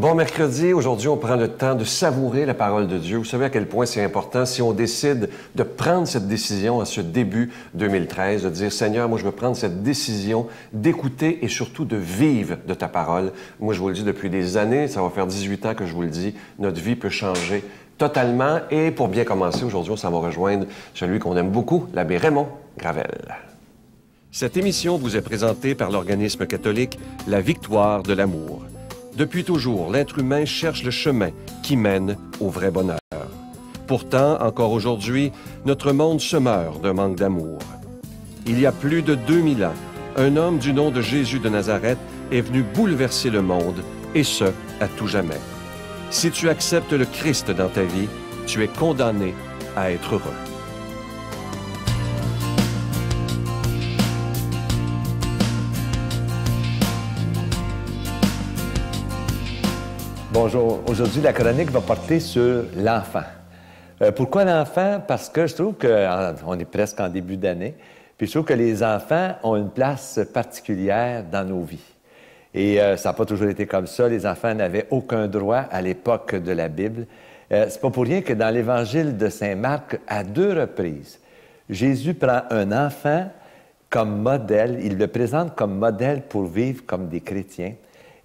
Bon mercredi, aujourd'hui on prend le temps de savourer la parole de Dieu. Vous savez à quel point c'est important si on décide de prendre cette décision à ce début 2013, de dire « Seigneur, moi je veux prendre cette décision d'écouter et surtout de vivre de ta parole. » Moi je vous le dis depuis des années, ça va faire 18 ans que je vous le dis, notre vie peut changer totalement. Et pour bien commencer, aujourd'hui on s'en va rejoindre celui qu'on aime beaucoup, l'abbé Raymond Gravel. Cette émission vous est présentée par l'organisme catholique La Victoire de l'amour. Depuis toujours, l'être humain cherche le chemin qui mène au vrai bonheur. Pourtant, encore aujourd'hui, notre monde se meurt d'un manque d'amour. Il y a plus de 2000 ans, un homme du nom de Jésus de Nazareth est venu bouleverser le monde, et ce, à tout jamais. Si tu acceptes le Christ dans ta vie, tu es condamné à être heureux. Bonjour. Aujourd'hui, la chronique va porter sur l'enfant. Pourquoi l'enfant? Parce que je trouve qu'on est presque en début d'année, puis je trouve que les enfants ont une place particulière dans nos vies. Et ça n'a pas toujours été comme ça. Les enfants n'avaient aucun droit à l'époque de la Bible. C'est pas pour rien que dans l'Évangile de Saint Marc, à 2 reprises, Jésus prend un enfant comme modèle, il le présente comme modèle pour vivre comme des chrétiens,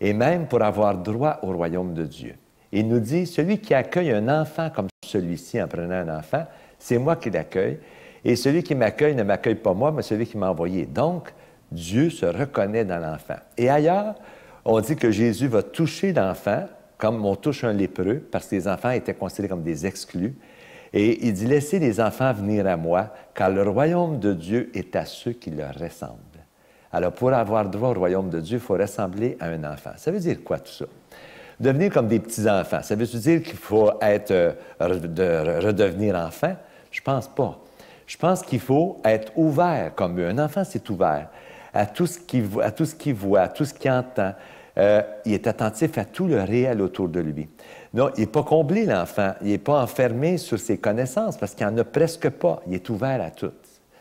et même pour avoir droit au royaume de Dieu. Il nous dit, celui qui accueille un enfant comme celui-ci en prenant un enfant, c'est moi qui l'accueille, et celui qui m'accueille ne m'accueille pas moi, mais celui qui m'a envoyé. Donc, Dieu se reconnaît dans l'enfant. Et ailleurs, on dit que Jésus va toucher l'enfant, comme on touche un lépreux, parce que les enfants étaient considérés comme des exclus. Et il dit, laissez les enfants venir à moi, car le royaume de Dieu est à ceux qui leur ressemblent. Alors, pour avoir droit au royaume de Dieu, il faut ressembler à un enfant. Ça veut dire quoi, tout ça? Devenir comme des petits-enfants, ça veut dire qu'il faut redevenir enfant? Je pense pas. Je pense qu'il faut être ouvert comme eux. Un enfant, c'est ouvert à tout ce qu'il voit, à tout ce qu'il entend. Il est attentif à tout le réel autour de lui. Non, il n'est pas comblé, l'enfant. Il n'est pas enfermé sur ses connaissances parce qu'il n'en a presque pas. Il est ouvert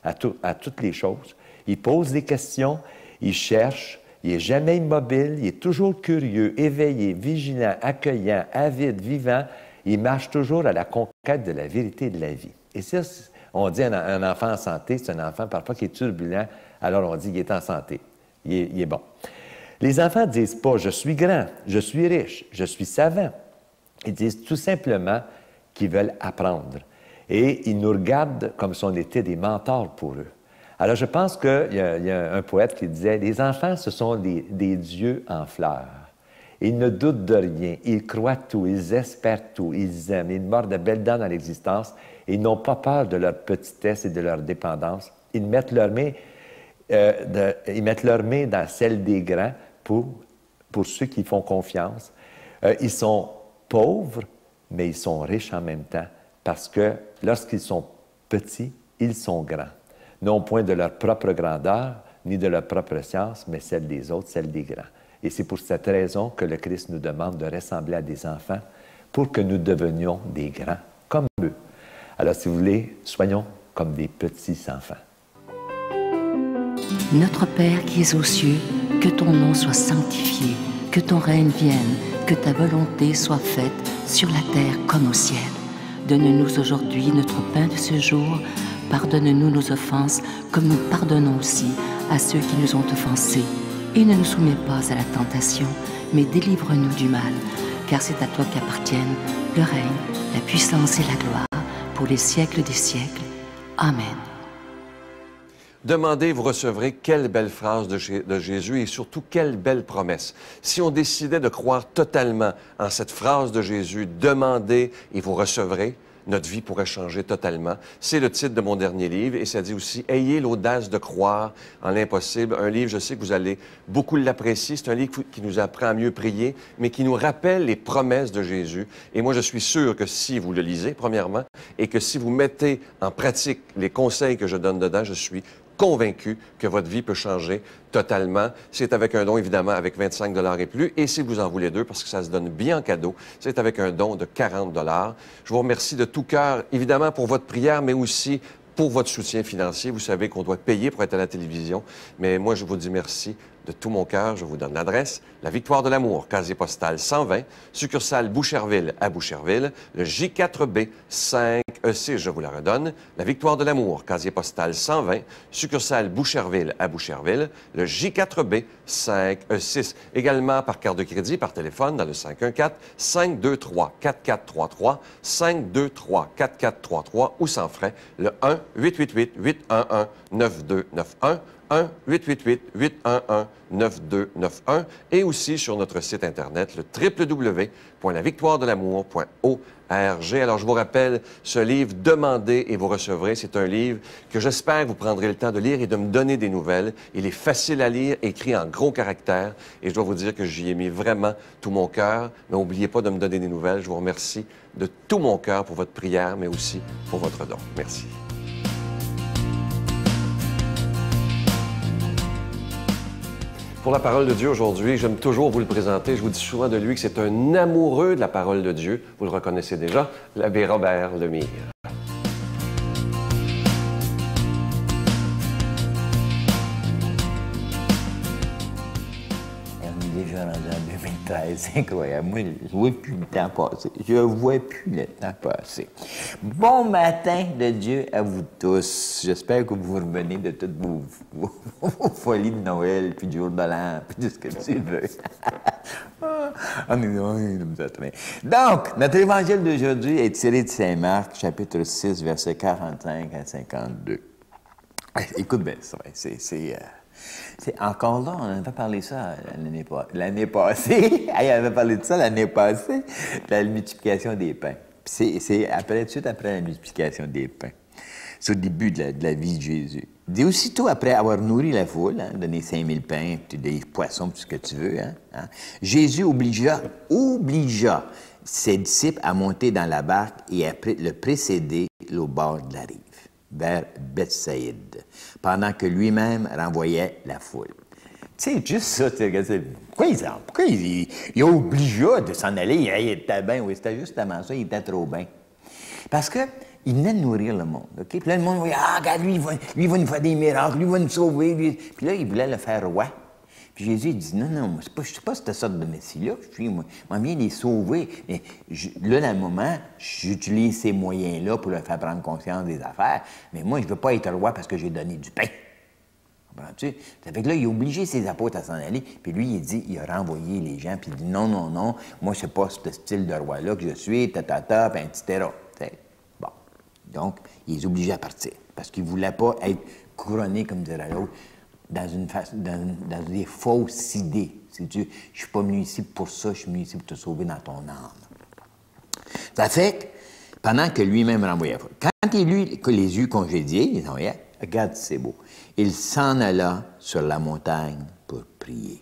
à toutes les choses. Il pose des questions, il cherche, il n'est jamais immobile, il est toujours curieux, éveillé, vigilant, accueillant, avide, vivant. Il marche toujours à la conquête de la vérité et de la vie. Et ça, on dit un enfant en santé, c'est un enfant parfois qui est turbulent, alors on dit qu'il est en santé, il est bon. Les enfants ne disent pas « je suis grand, je suis riche, je suis savant ». Ils disent tout simplement qu'ils veulent apprendre. Et ils nous regardent comme si on était des mentors pour eux. Alors, je pense qu'il y a un poète qui disait « Les enfants, ce sont des dieux en fleurs. Ils ne doutent de rien, ils croient tout, ils espèrent tout, ils aiment, ils mordent de belles dents dans l'existence, ils n'ont pas peur de leur petitesse et de leur dépendance. Ils mettent leurs mains dans celles des grands pour ceux qui font confiance. Ils sont pauvres, mais ils sont riches en même temps, parce que lorsqu'ils sont petits, ils sont grands. Non point de leur propre grandeur, ni de leur propre science, mais celle des autres, celle des grands. Et c'est pour cette raison que le Christ nous demande de ressembler à des enfants pour que nous devenions des grands comme eux. Alors, si vous voulez, soyons comme des petits enfants. Notre Père qui es aux cieux, que ton nom soit sanctifié, que ton règne vienne, que ta volonté soit faite sur la terre comme au ciel. Donne-nous aujourd'hui notre pain de ce jour. Pardonne-nous nos offenses, comme nous pardonnons aussi à ceux qui nous ont offensés. Et ne nous soumets pas à la tentation, mais délivre-nous du mal, car c'est à toi qu'appartiennent le règne, la puissance et la gloire, pour les siècles des siècles. Amen. Demandez, vous recevrez. Quelle belle phrase de Jésus et surtout quelle belle promesse. Si on décidait de croire totalement en cette phrase de Jésus, demandez et vous recevrez, notre vie pourrait changer totalement. C'est le titre de mon dernier livre et ça dit aussi « Ayez l'audace de croire en l'impossible ». Un livre, je sais que vous allez beaucoup l'apprécier. C'est un livre qui nous apprend à mieux prier, mais qui nous rappelle les promesses de Jésus. Et moi, je suis sûr que si vous le lisez, premièrement, et que si vous mettez en pratique les conseils que je donne dedans, je suis convaincu que votre vie peut changer totalement. C'est avec un don, évidemment, avec 25 $ et plus. Et si vous en voulez 2, parce que ça se donne bien en cadeau, c'est avec un don de 40 $. Je vous remercie de tout cœur, évidemment, pour votre prière, mais aussi pour votre soutien financier. Vous savez qu'on doit payer pour être à la télévision. Mais moi, je vous dis merci de tout mon cœur, je vous donne l'adresse. La Victoire de l'amour, casier postal 120, succursale Boucherville à Boucherville, le J4B 5E6, je vous la redonne. La Victoire de l'amour, casier postal 120, succursale Boucherville à Boucherville, le J4B 5E6. Également par carte de crédit, par téléphone, dans le 514-523-4433, 523-4433 ou sans frais, le 1-888-811-9291, 1-888-811-9291 et aussi sur notre site Internet, le www.lavictoiredelamour.org. Alors, je vous rappelle, ce livre, Demandez et vous recevrez, c'est un livre que j'espère que vous prendrez le temps de lire et de me donner des nouvelles. Il est facile à lire, écrit en gros caractères, et je dois vous dire que j'y ai mis vraiment tout mon cœur. Mais n'oubliez pas de me donner des nouvelles. Je vous remercie de tout mon cœur pour votre prière, mais aussi pour votre don. Merci. Pour la parole de Dieu aujourd'hui, j'aime toujours vous le présenter. Je vous dis souvent de lui que c'est un amoureux de la parole de Dieu. Vous le reconnaissez déjà, l'abbé Robert Lemire. On est déjà rendu en 2013, c'est incroyable. Moi, je ne vois plus le temps passer. Je ne vois plus le temps passer. Bon matin de Dieu à vous tous. J'espère que vous revenez de toutes vos folies de Noël, puis du jour de l'an, puis tout ce que tu veux. Donc, notre évangile d'aujourd'hui est tiré de Saint-Marc, chapitre 6, versets 45 à 52. Écoute bien, c'est encore là, on avait parlé de ça l'année passée. On avait parlé de ça l'année passée, la multiplication des pains. C'est tout de suite après la multiplication des pains. C'est au début de la vie de Jésus. Et aussitôt après avoir nourri la foule, donné 5000 pains, puis des poissons, tout ce que tu veux, Jésus obligea ses disciples à monter dans la barque et à le précéder au bord de la rive, vers Bethsaïde, pendant que lui-même renvoyait la foule. Tu sais, juste ça, pourquoi il obligea de s'en aller? Il était bien, oui, c'était justement ça, il était trop bien. Parce que il venait de nourrir le monde, OK? Puis là, le monde voyait, regarde, lui, il va nous faire des miracles, lui, il va nous sauver. Lui. Puis là, il voulait le faire roi. Puis Jésus, il dit, non, je ne suis pas cette sorte de messie-là, moi viens les sauver. Mais là, dans le moment, j'utilise ces moyens-là pour leur faire prendre conscience des affaires, mais moi, je ne veux pas être roi parce que j'ai donné du pain. Comprends-tu? Ça fait que là, il a obligé ses apôtres à s'en aller, puis lui, il a renvoyé les gens, puis il dit, non, moi, c'est pas ce style de roi-là que je suis, puis etc. Bon. Donc, il les obligeait à partir, parce qu'il ne voulait pas être couronné, comme dirait l'autre, dans des fausses idées. Je ne suis pas venu ici pour ça, je suis venu ici pour te sauver dans ton âme. Ça fait que, pendant que lui-même renvoyait, quand il les eut congédiés, il dit, regarde, c'est beau. Il s'en alla sur la montagne pour prier.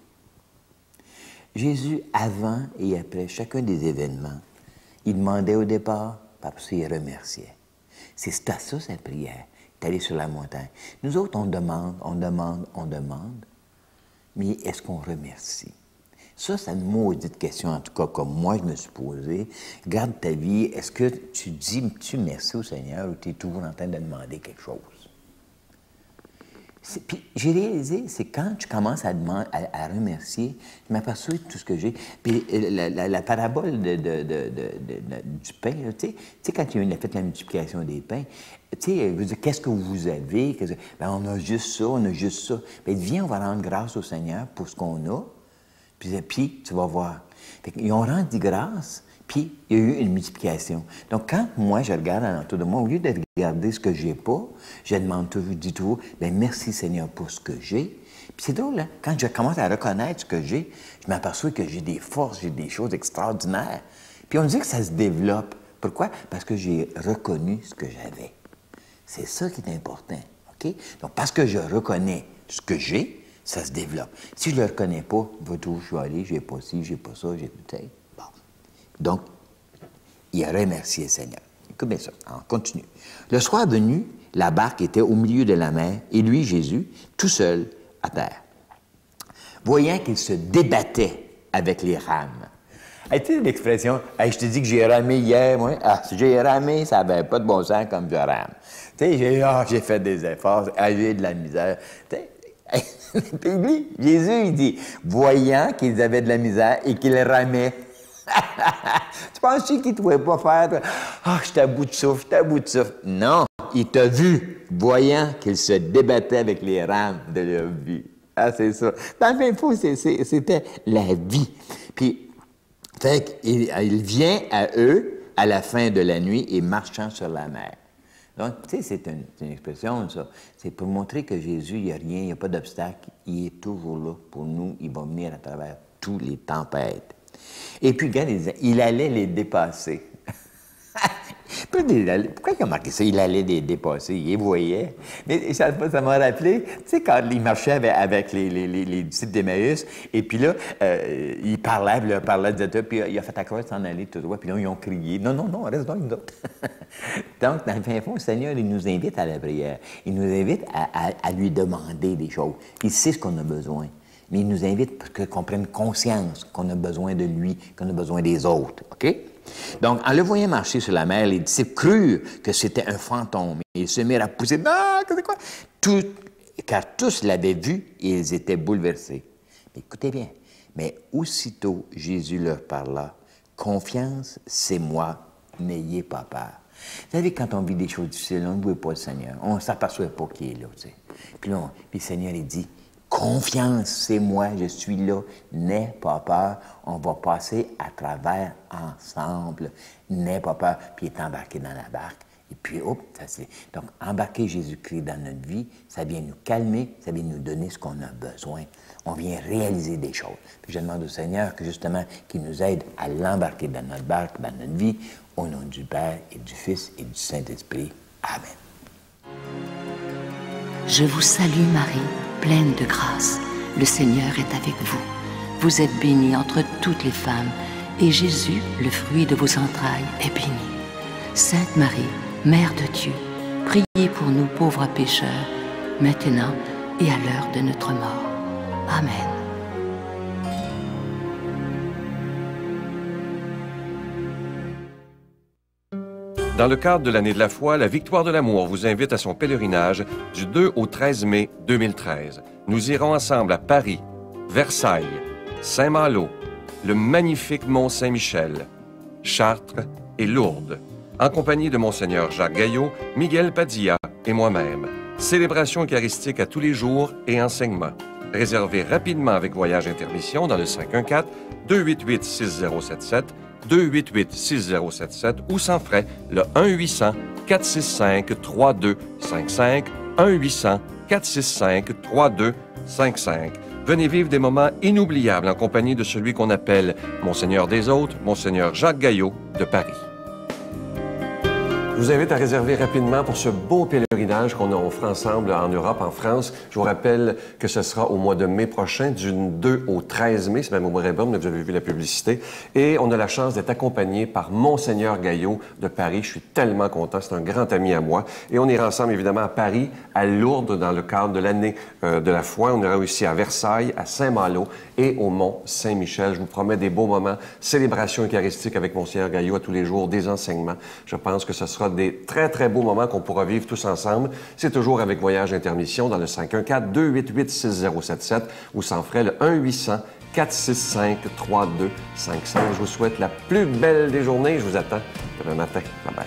Jésus, avant et après chacun des événements, il demandait au départ, puis après ça, il remerciait. C'est ça, sa prière. Aller sur la montagne. Nous autres, on demande, mais est-ce qu'on remercie? Ça, c'est une maudite question, en tout cas, comme moi, je me suis posé. Garde ta vie, est-ce que tu dis-tu merci au Seigneur ou tu es toujours en train de demander quelque chose? Puis j'ai réalisé, c'est quand tu commences à remercier, je m'aperçois de tout ce que j'ai. Puis la parabole du pain, tu sais, quand il a fait la multiplication des pains, tu sais, je veux dire, qu'est-ce que vous avez? Bien, on a juste ça. Bien, viens, on va rendre grâce au Seigneur pour ce qu'on a, puis tu vas voir. Ils ont rendu grâce, puis il y a eu une multiplication. Donc, quand moi, je regarde autour de moi, au lieu de regarder ce que j'ai pas, je demande toujours, je dis toujours, bien, merci Seigneur pour ce que j'ai. Puis c'est drôle, hein? Quand je commence à reconnaître ce que j'ai, je m'aperçois que j'ai des forces, j'ai des choses extraordinaires. Puis on dit que ça se développe. Pourquoi? Parce que j'ai reconnu ce que j'avais. C'est ça qui est important, OK? Donc, parce que je reconnais ce que j'ai, ça se développe. Si je ne le reconnais pas, où je suis allé, j'ai pas ci, j'ai pas ça, j'ai tout. Bon. Donc, il a remercié le Seigneur. Écoute bien ça, on continue. Le soir venu, la barque était au milieu de la mer, et lui, Jésus, tout seul, à terre. Voyant qu'il se débattait avec les rames. Tu sais l'expression, hey, je te dis que j'ai ramé hier, moi. Si j'ai ramé, ça n'avait pas de bon sens comme je rame. Tu sais, j'ai fait des efforts, j'ai de la misère. T'sais, Puis lui, Jésus, il dit, voyant qu'ils avaient de la misère et qu'ils ramaient. Tu penses-tu qu'il ne pouvait pas faire « Ah, je suis à bout de souffle, je suis à bout de souffle. » Non, il t'a vu, voyant qu'ils se débattaient avec les rames de leur vie. Ah, c'est ça. Dans le même fond, c'était la vie. Puis, fait qu'il vient à eux à la fin de la nuit et marchant sur la mer. Donc, tu sais, c'est une expression, ça. C'est pour montrer que Jésus, il n'y a rien, il n'y a pas d'obstacle. Il est toujours là pour nous. Il va venir à travers toutes les tempêtes. Et puis, regarde, il allait les dépasser. Pourquoi il a marqué ça? Il allait les dépasser, il les voyait. Mais ça m'a rappelé, tu sais, quand il marchait avec les disciples d'Emmaüs, et puis là, il parlait, puis il a fait la croix de s'en aller tout droit, puis là, ils ont crié, non, reste donc, nous autres. Donc, dans le fin fond, le Seigneur, il nous invite à la prière. Il nous invite à lui demander des choses. Il sait ce qu'on a besoin. Mais il nous invite pour qu'on prenne conscience qu'on a besoin de lui, qu'on a besoin des autres. OK? Donc, en le voyant marcher sur la mer, les disciples crurent que c'était un fantôme. Et ils se mirent à pousser. Non, c'est quoi? Car tous l'avaient vu et ils étaient bouleversés. Mais écoutez bien. Mais aussitôt, Jésus leur parla. Confiance, c'est moi. N'ayez pas peur. Vous savez, quand on vit des choses difficiles, on ne voit pas le Seigneur. On ne s'aperçoit pas qu'il est là. Tu sais. Puis le Seigneur, il dit, confiance, c'est moi, je suis là. N'aie pas peur, on va passer à travers ensemble. N'aie pas peur. Puis il est embarqué dans la barque. Et puis, hop, ça c'est. Donc, embarquer Jésus-Christ dans notre vie, ça vient nous calmer, ça vient nous donner ce qu'on a besoin. On vient réaliser des choses. Puis je demande au Seigneur que justement, qu'il nous aide à l'embarquer dans notre barque, dans notre vie, au nom du Père et du Fils et du Saint-Esprit. Amen. Je vous salue Marie, pleine de grâce. Le Seigneur est avec vous. Vous êtes bénie entre toutes les femmes, et Jésus, le fruit de vos entrailles, est béni. Sainte Marie, Mère de Dieu, priez pour nous pauvres pécheurs, maintenant et à l'heure de notre mort. Amen. Dans le cadre de l'année de la foi, la Victoire de l'amour vous invite à son pèlerinage du 2 au 13 mai 2013. Nous irons ensemble à Paris, Versailles, Saint-Malo, le magnifique Mont-Saint-Michel, Chartres et Lourdes, en compagnie de Monseigneur Jacques Gaillot, Miguel Padilla et moi-même. Célébration eucharistique à tous les jours et enseignement. Réservez rapidement avec Voyage Intermission dans le 514-288-6077, 288-6077 ou sans frais le 1-800-465-3255, 1-800-465-3255. Venez vivre des moments inoubliables en compagnie de celui qu'on appelle Monseigneur des Autres, Monseigneur Jacques Gaillot de Paris. Je vous invite à réserver rapidement pour ce beau pèlerinage qu'on fera ensemble en Europe, en France. Je vous rappelle que ce sera au mois de mai prochain, du 2 au 13 mai. C'est même au Brébum, vous avez vu la publicité. Et on a la chance d'être accompagné par Monseigneur Gaillot de Paris. Je suis tellement content, c'est un grand ami à moi. Et on ira ensemble, évidemment, à Paris, à Lourdes, dans le cadre de l'année de la foi. On ira aussi à Versailles, à Saint-Malo et au Mont-Saint-Michel. Je vous promets des beaux moments. Célébration eucharistique avec Monseigneur Gaillot à tous les jours, des enseignements. Je pense que ce sera des très, très beaux moments qu'on pourra vivre tous ensemble. C'est toujours avec Voyage Intermission dans le 514-288-6077 ou sans frais le 1-800-465-3255. Je vous souhaite la plus belle des journées. Je vous attends demain matin. Bye-bye.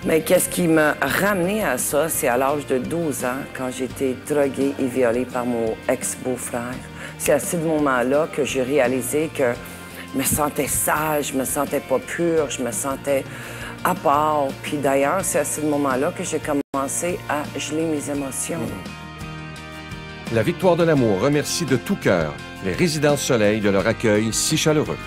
Mais qu'est-ce qui m'a ramené à ça, c'est à l'âge de 12 ans, quand j'ai été droguée et violée par mon ex-beau-frère. C'est à ce moment-là que j'ai réalisé que je me sentais sage, je me sentais pas pure, je me sentais à part. Puis d'ailleurs, c'est à ce moment-là que j'ai commencé à geler mes émotions. La Victoire de l'amour remercie de tout cœur les Résidences Soleil de leur accueil si chaleureux.